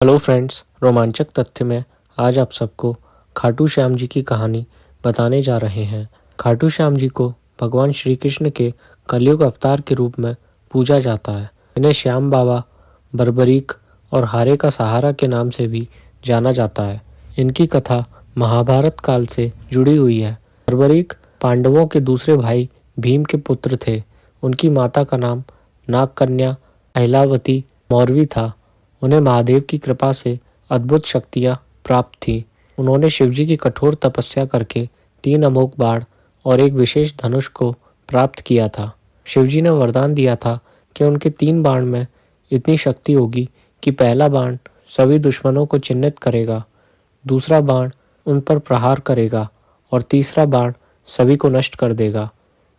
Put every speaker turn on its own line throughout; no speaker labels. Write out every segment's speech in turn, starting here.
Hello friends, रोमांचक तथ्य में आज आप सबको खाटू श्याम जी की कहानी बताने जा रहे हैं। खाटू श्याम जी को भगवान श्री कृष्ण के कलयुग अवतार के रूप में पूजा जाता है। इन्हें श्याम बाबा, बर्बरीक और हारे का सहारा के नाम से भी जाना जाता है। इनकी कथा महाभारत काल से जुड़ी हुई है। बर्बरीक पांडवों के दूसरे भाई भीम के पुत्र थे। उनकी माता का नाम नागकन्या अहिलावती मौर्वी था। उन्हें महादेव की कृपा से अद्भुत शक्तियां प्राप्त थीं। उन्होंने शिवजी की कठोर तपस्या करके 3 अमोघ बाण और एक विशेष धनुष को प्राप्त किया था। शिवजी ने वरदान दिया था कि उनके 3 बाण में इतनी शक्ति होगी कि पहला बाण सभी दुश्मनों को चिन्हित करेगा, दूसरा बाण उन पर प्रहार करेगा और तीसरा बाण सभी को नष्ट कर देगा।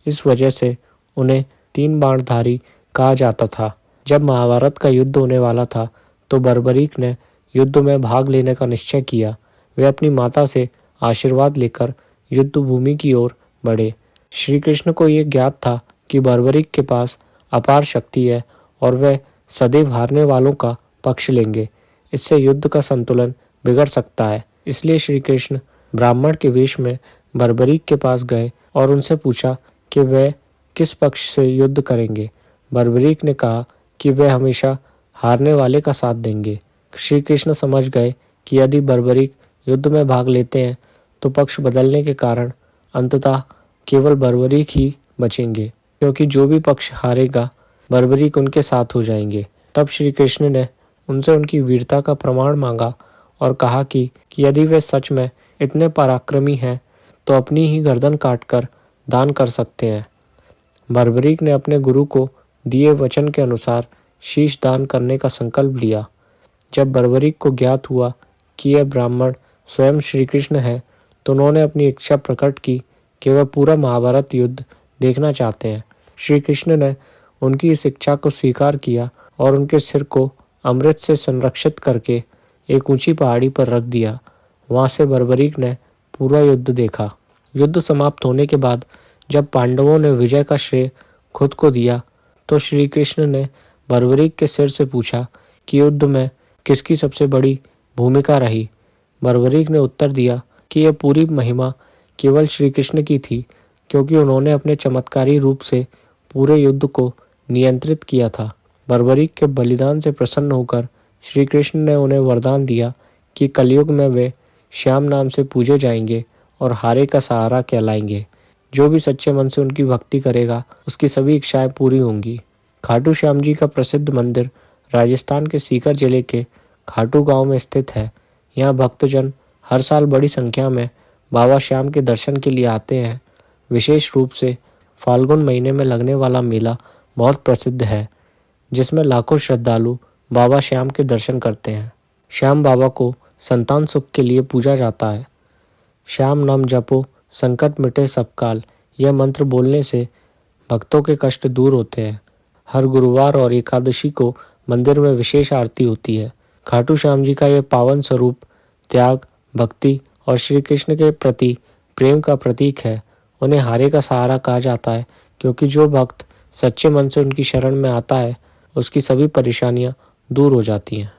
इस वजह से उन्हें 3 बाणधारी कहा जाता था। जब महाभारत का युद्ध होने वाला था तो बर्बरीक ने युद्ध में भाग लेने का निश्चय किया। वे अपनी माता से आशीर्वाद लेकर युद्ध भूमि की ओर बढ़े। श्री कृष्ण को यह ज्ञात था कि बर्बरीक के पास अपार शक्ति है और वह सदैव हारने वालों का पक्ष लेंगे। इससे युद्ध का संतुलन बिगड़ सकता है। इसलिए श्री कृष्ण ब्राह्मण के वेश में बर्बरीक के पास गए और उनसे पूछा कि वह किस पक्ष से युद्ध करेंगे। बर्बरीक ने कहा कि वह हमेशा हारने वाले का साथ देंगे। श्री कृष्ण समझ गए कि यदि बर्बरीक युद्ध में भाग लेते हैं तो पक्ष बदलने के कारण अंततः केवल बर्बरीक ही बचेंगे, क्योंकि जो भी पक्ष हारेगा बर्बरीक उनके साथ हो जाएंगे। तब श्री कृष्ण ने उनसे उनकी वीरता का प्रमाण मांगा और कहा कि यदि वे सच में इतने पराक्रमी हैं तो अपनी ही गर्दन काटकर दान कर सकते हैं। बर्बरीक ने अपने गुरु को दिए वचन के अनुसार शीश दान करने का संकल्प लिया। जब बर्बरीक को ज्ञात हुआ कि यह ब्राह्मण स्वयं श्री कृष्ण है तो उन्होंने अपनी इच्छा प्रकट की कि वह पूरा महाभारत युद्ध देखना चाहते हैं। श्री कृष्ण ने उनकी इस इच्छा को स्वीकार किया और उनके सिर को अमृत से संरक्षित करके एक ऊंची पहाड़ी पर रख दिया। वहां से बर्बरीक ने पूरा युद्ध देखा। युद्ध समाप्त होने के बाद जब पांडवों ने विजय का श्रेय खुद को दिया तो श्री कृष्ण ने बर्बरीक के सिर से पूछा कि युद्ध में किसकी सबसे बड़ी भूमिका रही। बर्बरीक ने उत्तर दिया कि यह पूरी महिमा केवल श्री कृष्ण की थी, क्योंकि उन्होंने अपने चमत्कारी रूप से पूरे युद्ध को नियंत्रित किया था। बर्बरीक के बलिदान से प्रसन्न होकर श्री कृष्ण ने उन्हें वरदान दिया कि कलयुग में वे श्याम नाम से पूजे जाएंगे और हारे का सहारा कहलाएंगे। जो भी सच्चे मन से उनकी भक्ति करेगा उसकी सभी इच्छाएं पूरी होंगी। खाटू श्याम जी का प्रसिद्ध मंदिर राजस्थान के सीकर जिले के खाटू गांव में स्थित है। यहाँ भक्तजन हर साल बड़ी संख्या में बाबा श्याम के दर्शन के लिए आते हैं। विशेष रूप से फाल्गुन महीने में लगने वाला मेला बहुत प्रसिद्ध है, जिसमें लाखों श्रद्धालु बाबा श्याम के दर्शन करते हैं। श्याम बाबा को संतान सुख के लिए पूजा जाता है। श्याम नाम जपो संकट मिटे सब काल, यह मंत्र बोलने से भक्तों के कष्ट दूर होते हैं। हर गुरुवार और एकादशी को मंदिर में विशेष आरती होती है। खाटू श्याम जी का यह पावन स्वरूप त्याग, भक्ति और श्री कृष्ण के प्रति प्रेम का प्रतीक है। उन्हें हारे का सहारा कहा जाता है, क्योंकि जो भक्त सच्चे मन से उनकी शरण में आता है उसकी सभी परेशानियां दूर हो जाती हैं।